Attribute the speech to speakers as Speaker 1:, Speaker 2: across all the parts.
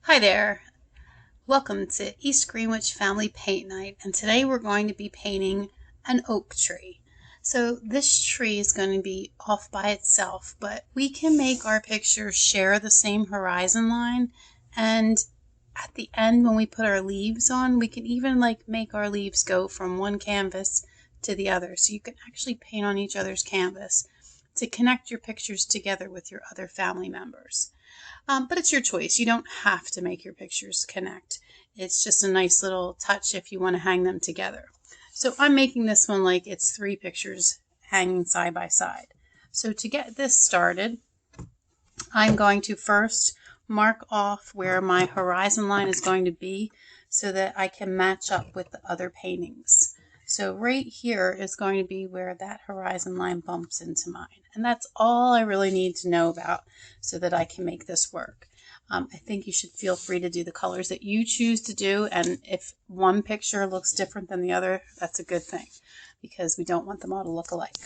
Speaker 1: Hi there. Welcome to East Greenwich Family Paint Night, and today we're going to be painting an oak tree. So this tree is going to be off by itself, but we can make our picture share the same horizon line, and at the end when we put our leaves on, we can even make our leaves go from one canvas to the other. So you can actually paint on each other's canvas to connect your pictures together with your other family members. But it's your choice. You don't have to make your pictures connect. It's just a nice little touch if you want to hang them together. So I'm making this one like it's 3 pictures hanging side by side. So to get this started, I'm going to first mark off where my horizon line is going to be so that I can match up with the other paintings. So right here is going to be where that horizon line bumps into mine. And that's all I really need to know about so that I can make this work. I think you should feel free to do the colors that you choose to do. And if one picture looks different than the other, that's a good thing because we don't want them all to look alike.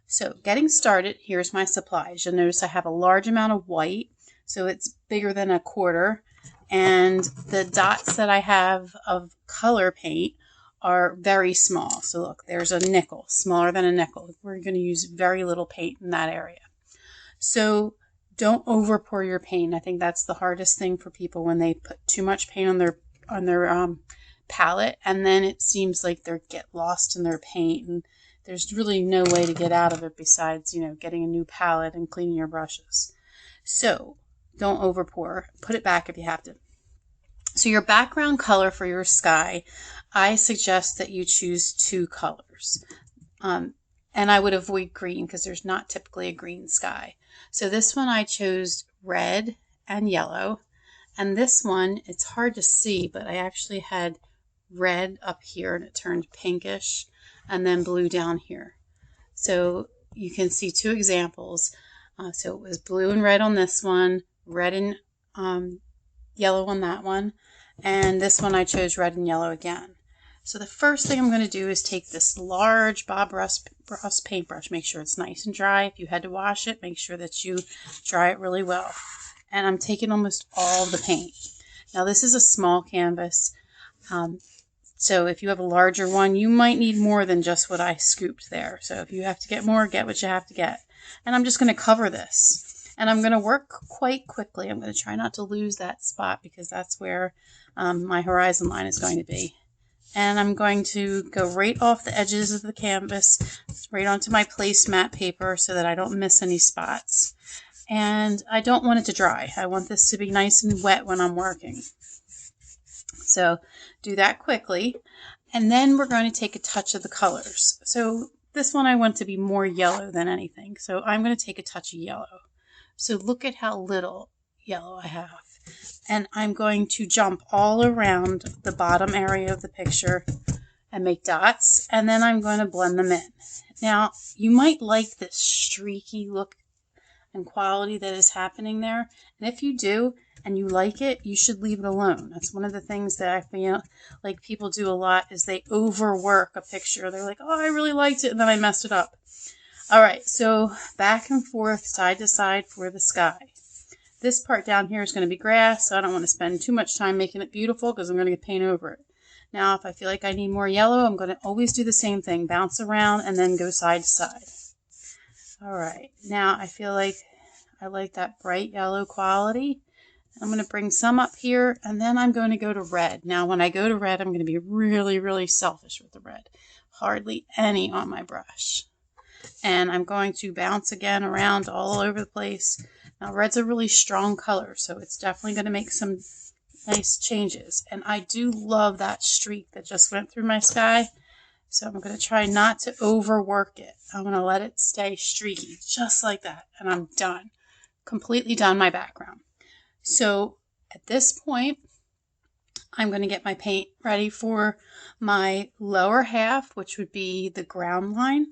Speaker 1: So getting started, here's my supplies. You'll notice I have a large amount of white, so it's bigger than a quarter. And the dots that I have of color paint are very small. So look, there's a nickel, smaller than a nickel. We're going to use very little paint in that area. So don't over pour your paint. I think that's the hardest thing for people when they put too much paint on their palette, and then it seems like they get lost in their paint, and there's really no way to get out of it besides, getting a new palette and cleaning your brushes. So don't over pour. Put it back if you have to. So your background color for your sky, I suggest that you choose 2 colors. And I would avoid green because there's not typically a green sky. So this one I chose red and yellow. And this one, it's hard to see, but I actually had red up here and it turned pinkish, and then blue down here. So you can see 2 examples. So it was blue and red on this one, red and yellow on that one, and this one I chose red and yellow again. So the first thing I'm going to do is take this large Bob Ross paintbrush. Make sure it's nice and dry. If you had to wash it, make sure that you dry it really well. And I'm taking almost all the paint. Now this is a small canvas, so if you have a larger one, you might need more than just what I scooped there. So if you have to get more, get what you have to get. And I'm just going to cover this. And I'm going to work quite quickly. I'm going to try not to lose that spot because that's where my horizon line is going to be. And I'm going to go right off the edges of the canvas, right onto my placemat paper so that I don't miss any spots. And I don't want it to dry. I want this to be nice and wet when I'm working. So do that quickly. And then we're going to take a touch of the colors. So this one I want to be more yellow than anything. So I'm going to take a touch of yellow. So look at how little yellow I have. And I'm going to jump all around the bottom area of the picture and make dots. And then I'm going to blend them in. Now, you might like this streaky look and quality that is happening there. And if you do, and you like it, you should leave it alone. That's one of the things that I feel like people do a lot is they overwork a picture. They're like, oh, I really liked it, and then I messed it up. All right, so back and forth, side to side for the sky. This part down here is going to be grass, so I don't want to spend too much time making it beautiful because I'm going to get paint over it. Now, if I feel like I need more yellow, I'm going to always do the same thing, bounce around and then go side to side. All right, now I feel like I like that bright yellow quality. I'm going to bring some up here, and then I'm going to go to red. Now, when I go to red, I'm going to be really, really selfish with the red. Hardly any on my brush. And I'm going to bounce again around all over the place. Now, red's a really strong color, so it's definitely going to make some nice changes. And I do love that streak that just went through my sky. So I'm going to try not to overwork it. I'm going to let it stay streaky, just like that. And I'm done. Completely done my background. So at this point, I'm going to get my paint ready for my lower half, which would be the ground line.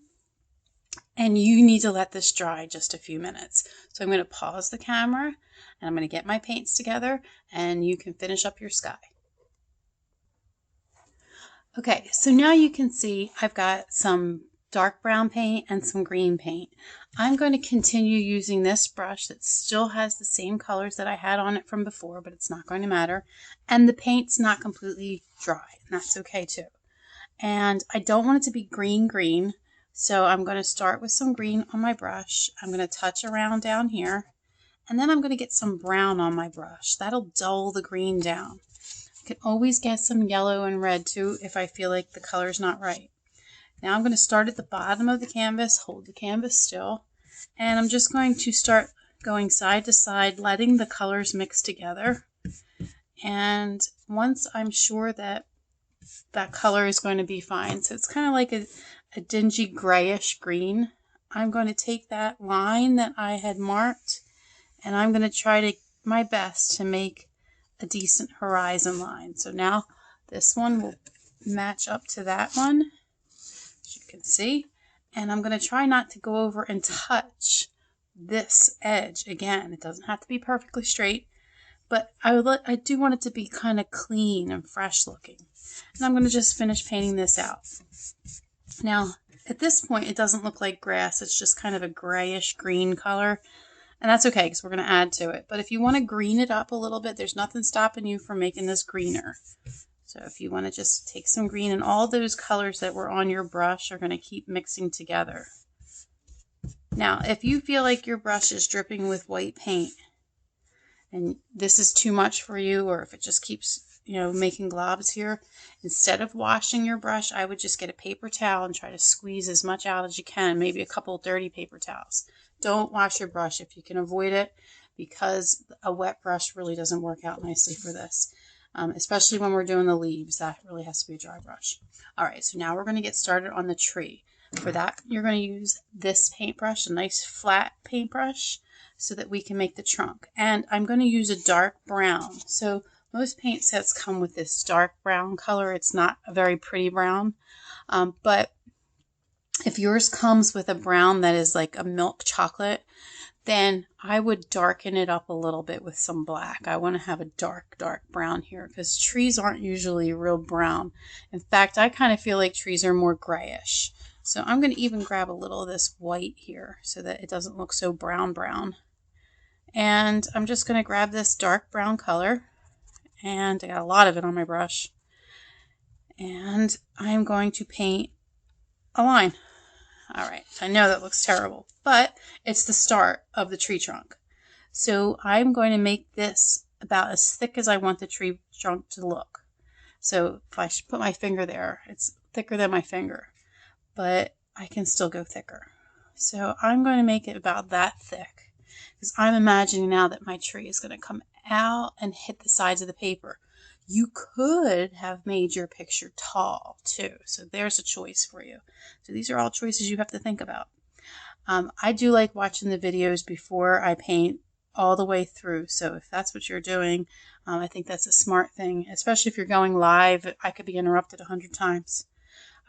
Speaker 1: And you need to let this dry just a few minutes. So I'm going to pause the camera and I'm going to get my paints together and you can finish up your sky. Okay, so now you can see I've got some dark brown paint and some green paint. I'm going to continue using this brush that still has the same colors that I had on it from before, but it's not going to matter. And the paint's not completely dry, and that's okay too. And I don't want it to be green, so I'm going to start with some green on my brush. I'm going to touch around down here, and then I'm going to get some brown on my brush. That'll dull the green down. I can always get some yellow and red too if I feel like the color's not right. Now I'm going to start at the bottom of the canvas, hold the canvas still, and I'm just going to start going side to side, letting the colors mix together. And once I'm sure that that color is going to be fine, so it's kind of like a dingy grayish green, I'm going to take that line that I had marked, and I'm going to try to my best to make a decent horizon line. So now this one will match up to that one, as you can see, and I'm going to try not to go over and touch this edge again. It doesn't have to be perfectly straight, but I do want it to be kind of clean and fresh looking. And I'm going to just finish painting this out. Now, at this point, it doesn't look like grass. It's just kind of a grayish green color. And that's okay because we're going to add to it. But if you want to green it up a little bit, there's nothing stopping you from making this greener. So if you want to just take some green, and all those colors that were on your brush are going to keep mixing together. Now, if you feel like your brush is dripping with white paint and this is too much for you, or if it just keeps, making globs here, instead of washing your brush, I would just get a paper towel and try to squeeze as much out as you can, maybe a couple dirty paper towels. Don't wash your brush if you can avoid it, because a wet brush really doesn't work out nicely for this, especially when we're doing the leaves. That really has to be a dry brush. All right, so now we're going to get started on the tree. For that, you're going to use this paintbrush, a nice flat paintbrush, so that we can make the trunk. And I'm going to use a dark brown. So most paint sets come with this dark brown color. It's not a very pretty brown, but if yours comes with a brown that is like a milk chocolate, then I would darken it up a little bit with some black. I want to have a dark brown here because trees aren't usually real brown. In fact, I kind of feel like trees are more grayish. So I'm going to even grab a little of this white here so that it doesn't look so brown. And I'm just going to grab this dark brown color, and I got a lot of it on my brush, and I'm going to paint a line. All right, I know that looks terrible, but it's the start of the tree trunk. So I'm going to make this about as thick as I want the tree trunk to look. So if I put my finger there, it's thicker than my finger, but I can still go thicker. So I'm going to make it about that thick, because I'm imagining now that my tree is going to come out and hit the sides of the paper. You could have made your picture tall too, so there's a choice for you. So these are all choices you have to think about. I do like watching the videos before I paint all the way through, so if that's what you're doing, I think that's a smart thing, especially if you're going live. I could be interrupted 100 times.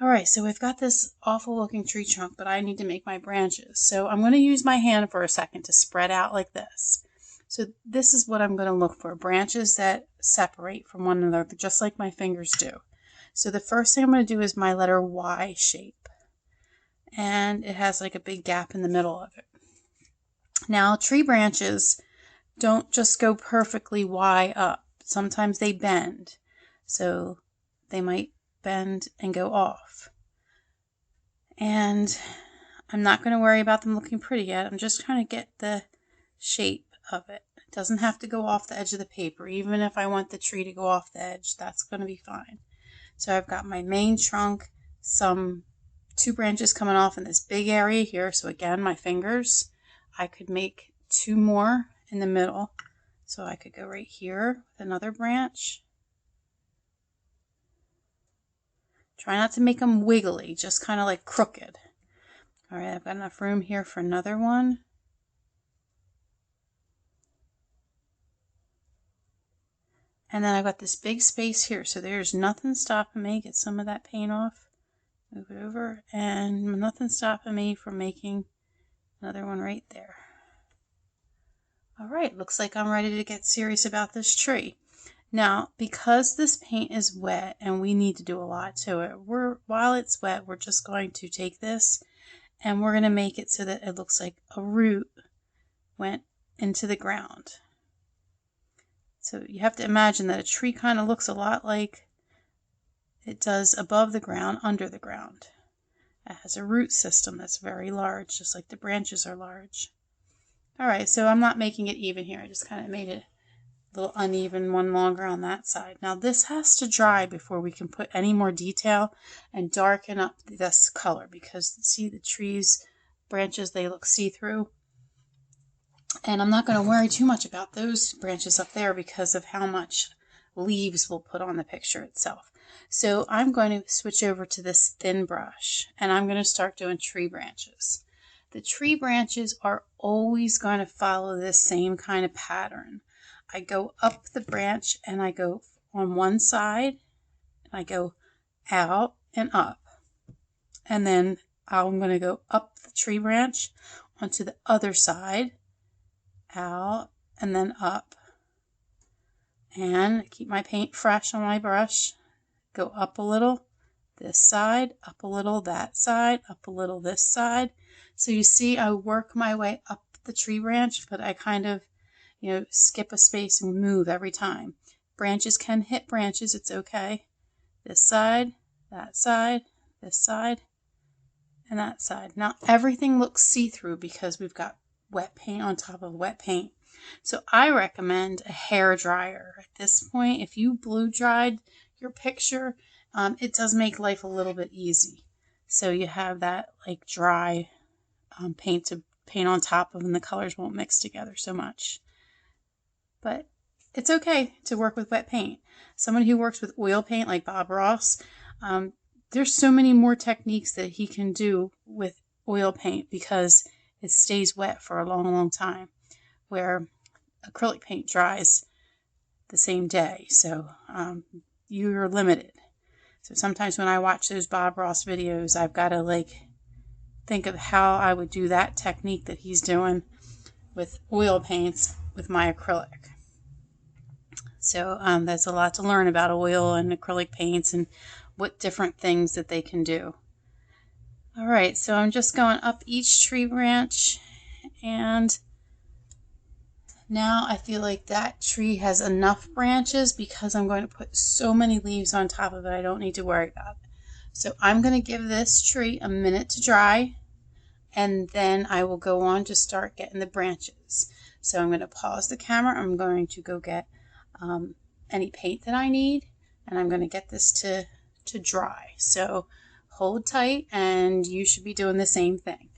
Speaker 1: Alright, so we've got this awful looking tree trunk, but I need to make my branches. So I'm going to use my hand for a second to spread out like this. So this is what I'm going to look for, branches that separate from one another, just like my fingers do. So the first thing I'm going to do is my letter Y shape. And it has like a big gap in the middle of it. Now, tree branches don't just go perfectly Y up. Sometimes they bend. So they might bend and go off. And I'm not going to worry about them looking pretty yet. I'm just trying to get the shape of it. It doesn't have to go off the edge of the paper. Even if I want the tree to go off the edge, that's going to be fine. So I've got my main trunk, some 2 branches coming off in this big area here. So again, my fingers, I could make 2 more in the middle. So I could go right here with another branch. Try not to make them wiggly, just kind of like crooked. All right, I've got enough room here for another one. And then I've got this big space here, so there's nothing stopping me. Get some of that paint off. Move it over, and nothing stopping me from making another one right there. All right, looks like I'm ready to get serious about this tree. Now, because this paint is wet and we need to do a lot to it, while it's wet, we're just going to take this and we're going to make it so that it looks like a root went into the ground. So you have to imagine that a tree kind of looks a lot like it does above the ground, under the ground. It has a root system that's very large, just like the branches are large. Alright, so I'm not making it even here. I just kind of made it a little uneven, one longer on that side. Now this has to dry before we can put any more detail and darken up this color, because see the trees, branches, they look see-through. And I'm not going to worry too much about those branches up there because of how much leaves we'll put on the picture itself. So I'm going to switch over to this thin brush, and I'm going to start doing tree branches. The tree branches are always going to follow this same kind of pattern. I go up the branch and I go on one side, and I go out and up. And then I'm going to go up the tree branch onto the other side, out, and then up. And keep my paint fresh on my brush. Go up a little, this side, up a little, that side, up a little, this side. So you see I work my way up the tree branch, but I kind of, skip a space and move every time. Branches can hit branches, it's okay. This side, that side, this side, and that side. Now everything looks see-through because we've got wet paint on top of wet paint. So I recommend a hair dryer. At this point, if you blow dried your picture, it does make life a little bit easy. So you have that like dry paint to paint on top of, and the colors won't mix together so much. But it's okay to work with wet paint. Someone who works with oil paint like Bob Ross, there's so many more techniques that he can do with oil paint because it stays wet for a long, long time, where acrylic paint dries the same day. So you're limited. So sometimes when I watch those Bob Ross videos, I've got to think of how I would do that technique that he's doing with oil paints with my acrylic. So there's a lot to learn about oil and acrylic paints and what different things that they can do. Alright, so I'm just going up each tree branch, and now I feel like that tree has enough branches because I'm going to put so many leaves on top of it I don't need to worry about it. So I'm going to give this tree a minute to dry, and then I will go on to start getting the branches. So I'm going to pause the camera. I'm going to go get any paint that I need, and I'm going to get this to dry. So hold tight, and you should be doing the same thing.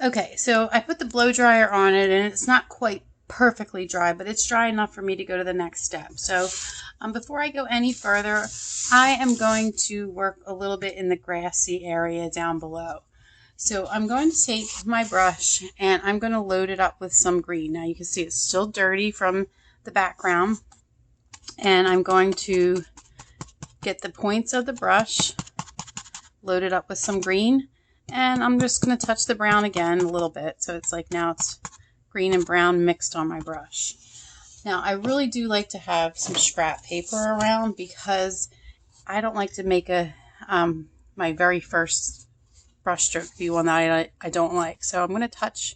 Speaker 1: Okay, so I put the blow dryer on it, and it's not quite perfectly dry, but it's dry enough for me to go to the next step. So before I go any further, I am going to work a little bit in the grassy area down below. So I'm going to take my brush and I'm going to load it up with some green. Now you can see it's still dirty from the background, and I'm going to get the points of the brush, load it up with some green, and I'm just going to touch the brown again a little bit. So it's like now it's green and brown mixed on my brush. Now I really do like to have some scrap paper around because I don't like to make my very first brush stroke be one that I don't like. So I'm going to touch.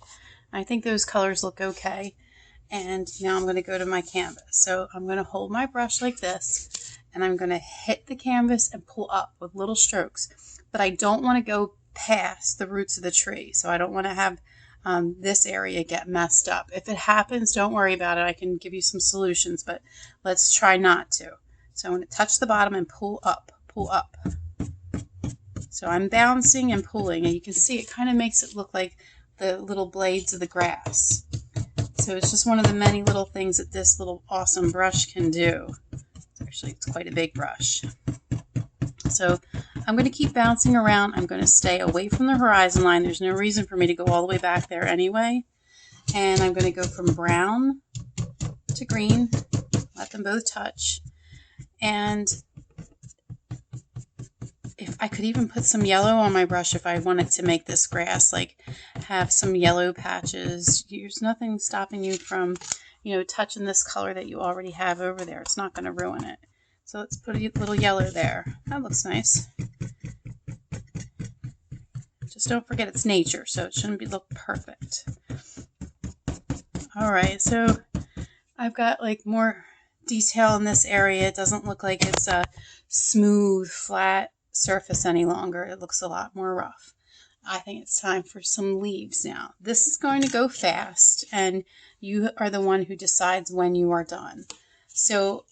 Speaker 1: I think those colors look okay. And now I'm going to go to my canvas. So I'm going to hold my brush like this, and I'm going to hit the canvas and pull up with little strokes. But I don't want to go past the roots of the tree. So I don't want to have this area get messed up. If it happens, don't worry about it. I can give you some solutions, but let's try not to. So I'm going to touch the bottom and pull up, pull up. So I'm bouncing and pulling, and you can see it kind of makes it look like the little blades of the grass. So it's just one of the many little things that this little awesome brush can do. Actually, it's quite a big brush. So I'm going to keep bouncing around. I'm going to stay away from the horizon line. There's no reason for me to go all the way back there anyway. And I'm going to go from brown to green, let them both touch. And if I could even put some yellow on my brush if I wanted to make this grass, like have some yellow patches. There's nothing stopping you from, touching this color that you already have over there. It's not going to ruin it. So let's put a little yellow there. That looks nice. Just don't forget it's nature, so it shouldn't look perfect. All right, so I've got like more detail in this area. It doesn't look like it's a smooth, flat surface any longer. It looks a lot more rough. I think it's time for some leaves now. This is going to go fast, and you are the one who decides when you are done. So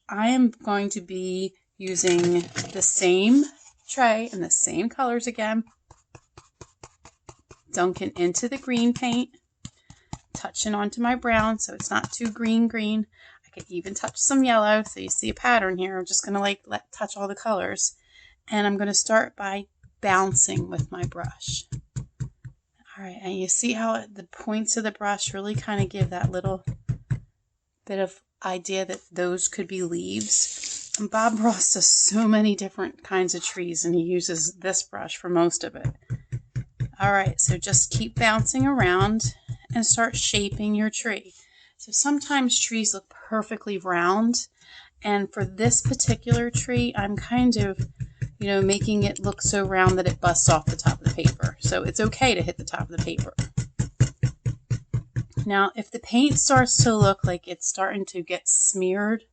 Speaker 1: I am going to be using the same tray and the same colors again. Dunking into the green paint, touching onto my brown so it's not too green. I could even touch some yellow, so you see a pattern here. I'm just going to touch all the colors, and I'm going to start by bouncing with my brush. All right, and you see how the points of the brush really kind of give that little bit of idea that those could be leaves. And Bob Ross does so many different kinds of trees, and he uses this brush for most of it. All right, so just keep bouncing around and start shaping your tree. So sometimes trees look perfectly round, and for this particular tree, I'm kind of, making it look so round that it busts off the top of the paper. So it's okay to hit the top of the paper. Now, if the paint starts to look like it's starting to get smeared,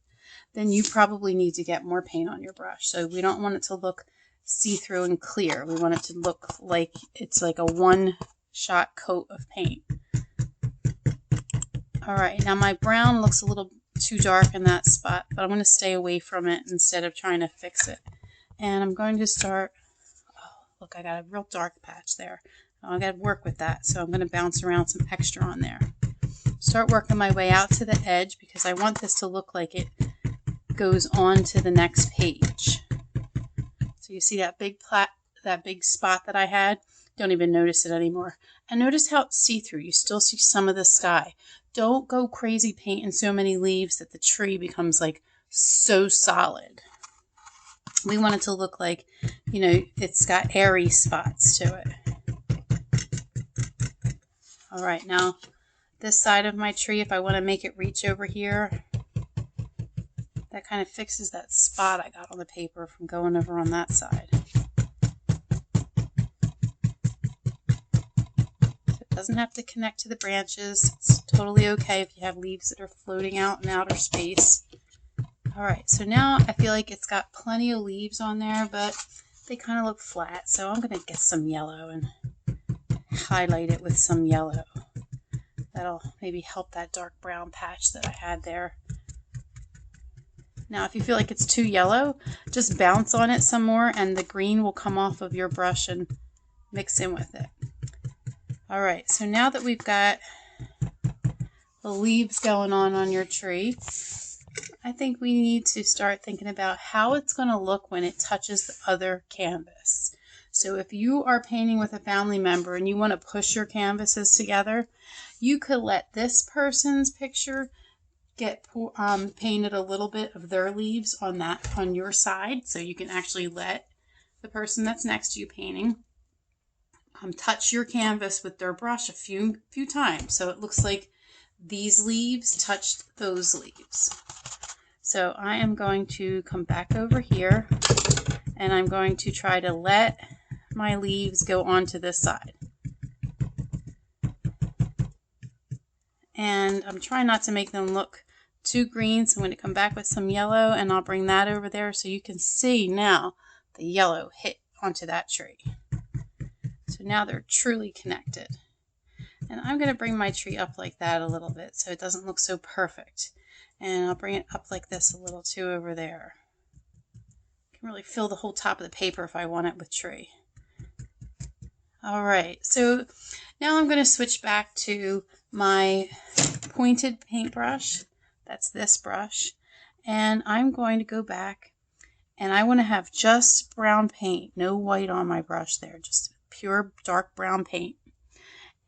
Speaker 1: then you probably need to get more paint on your brush. So we don't want it to look see-through and clear. We want it to look like it's like a one-shot coat of paint. All right, now my brown looks a little too dark in that spot, but I'm going to stay away from it instead of trying to fix it. And I'm going to start, oh, look, I got a real dark patch there. I got to work with that, so I'm going to bounce around some extra on there. Start working my way out to the edge because I want this to look like it goes on to the next page. So you see that big spot that I had? Don't even notice it anymore. And notice how it's see-through. You still see some of the sky. Don't go crazy painting so many leaves that the tree becomes like so solid. We want it to look like, it's got airy spots to it. All right, now this side of my tree, if I want to make it reach over here, that kind of fixes that spot I got on the paper from going over on that side. So it doesn't have to connect to the branches. It's totally okay if you have leaves that are floating out in outer space. All right, so now I feel like it's got plenty of leaves on there, but they kind of look flat. So I'm going to get some yellow and highlight it with some yellow. That'll maybe help that dark brown patch that I had there. Now, if you feel like it's too yellow, just bounce on it some more and the green will come off of your brush and mix in with it. All right, so now that we've got the leaves going on your tree, I think we need to start thinking about how it's going to look when it touches the other canvas. So if you are painting with a family member and you want to push your canvases together, you could let this person's picture get painted a little bit of their leaves on your side, so you can actually let the person that's next to you painting touch your canvas with their brush a few times, so it looks like these leaves touched those leaves. So I am going to come back over here and I'm going to try to let my leaves go onto this side. And I'm trying not to make them look too green, so I'm going to come back with some yellow and I'll bring that over there so you can see now the yellow hit onto that tree. So now they're truly connected. And I'm going to bring my tree up like that a little bit so it doesn't look so perfect. And I'll bring it up like this a little too over there. I can really fill the whole top of the paper if I want it with tree. All right, so now I'm going to switch back to my pointed paintbrush. That's this brush. And I'm going to go back and I want to have just brown paint, no white on my brush there, just pure dark brown paint.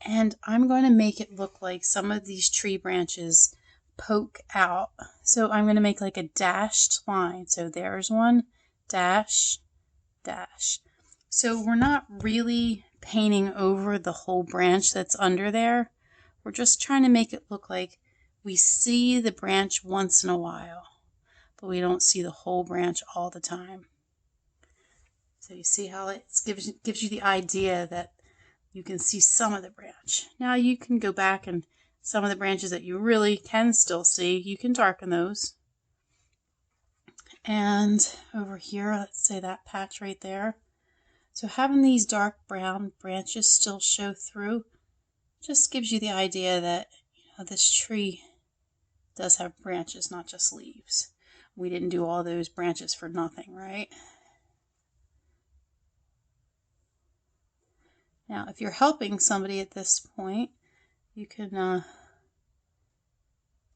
Speaker 1: And I'm going to make it look like some of these tree branches poke out. So I'm going to make like a dashed line. So there's one, dash, dash. So we're not really painting over the whole branch that's under there. We're just trying to make it look like we see the branch once in a while, but we don't see the whole branch all the time. So you see how it gives you the idea that you can see some of the branch. Now you can go back and some of the branches that you really can still see, you can darken those. And over here, let's say that patch right there. So having these dark brown branches still show through just gives you the idea that this tree does have branches, not just leaves. We didn't do all those branches for nothing, right? Now, if you're helping somebody at this point, you can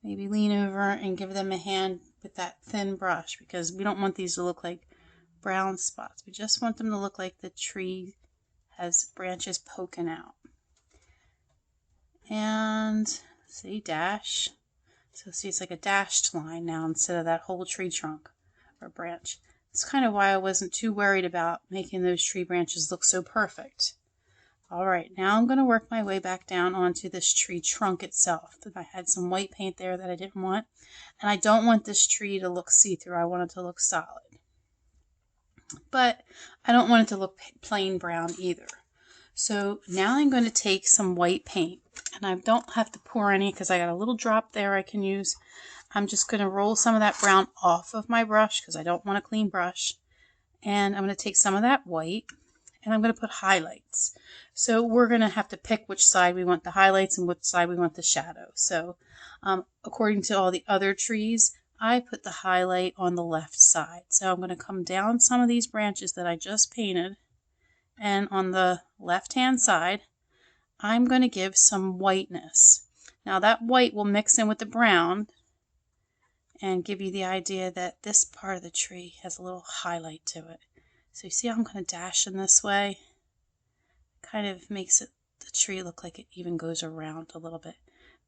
Speaker 1: maybe lean over and give them a hand with that thin brush, because we don't want these to look like brown spots. We just want them to look like the tree has branches poking out. And see, dash. So see, it's like a dashed line now instead of that whole tree trunk or branch. That's kind of why I wasn't too worried about making those tree branches look so perfect. All right, now I'm going to work my way back down onto this tree trunk itself. I had some white paint there that I didn't want, and I don't want this tree to look see-through. I want it to look solid. But I don't want it to look plain brown either. So now I'm going to take some white paint, and I don't have to pour any because I got a little drop there I can use. I'm just going to roll some of that brown off of my brush because I don't want a clean brush. And I'm going to take some of that white, and I'm going to put highlights. So we're going to have to pick which side we want the highlights and which side we want the shadow. So according to all the other trees, I put the highlight on the left side. So I'm going to come down some of these branches that I just painted, and on the left hand side, I'm going to give some whiteness. Now that white will mix in with the brown and give you the idea that this part of the tree has a little highlight to it. So you see how I'm going to dash in this way? Kind of makes the tree look like it even goes around a little bit.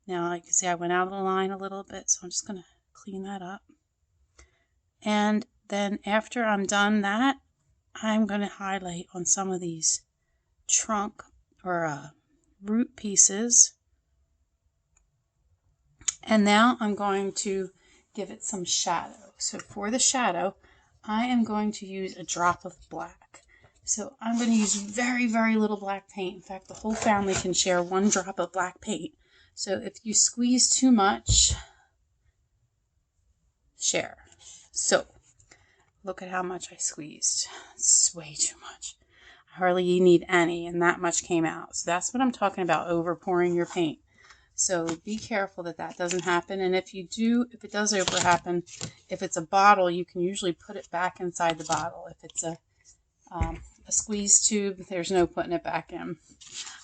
Speaker 1: Now you can see I went out of the line a little bit, so I'm just going to clean that up. And then after I'm done that, I'm going to highlight on some of these trunk or root pieces. And now I'm going to give it some shadow. So for the shadow, I am going to use a drop of black. So I'm going to use very, very little black paint. In fact, the whole family can share one drop of black paint. So if you squeeze too much, share. So look at how much I squeezed. It's way too much. Hardly need any, and that much came out. So that's what I'm talking about, over pouring your paint. So be careful that that doesn't happen. And if it does over happen, if it's a bottle, you can usually put it back inside the bottle. If it's a squeeze tube, there's no putting it back in.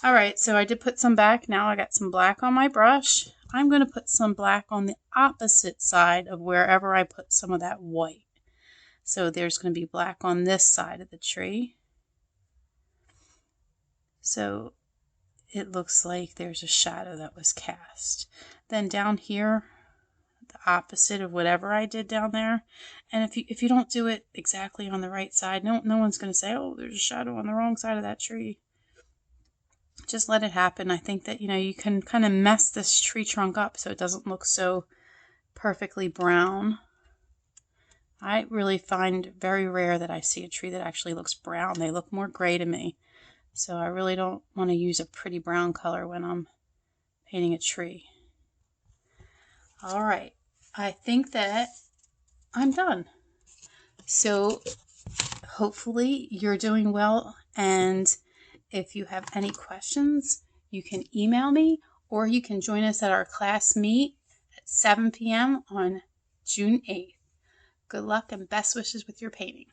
Speaker 1: All right, so I did put some back. Now I got some black on my brush. I'm going to put some black on the opposite side of wherever I put some of that white. So there's going to be black on this side of the tree. So it looks like there's a shadow that was cast. Then down here, the opposite of whatever I did down there. And if you don't do it exactly on the right side, no one's going to say, oh, there's a shadow on the wrong side of that tree. Just let it happen. I think that, you can kind of mess this tree trunk up so it doesn't look so perfectly brown. I really find very rare that I see a tree that actually looks brown. They look more gray to me. So I really don't want to use a pretty brown color when I'm painting a tree. All right, I think that I'm done. So hopefully you're doing well, and if you have any questions, you can email me, or you can join us at our class meet at 7 p.m. on June 8th. Good luck and best wishes with your painting.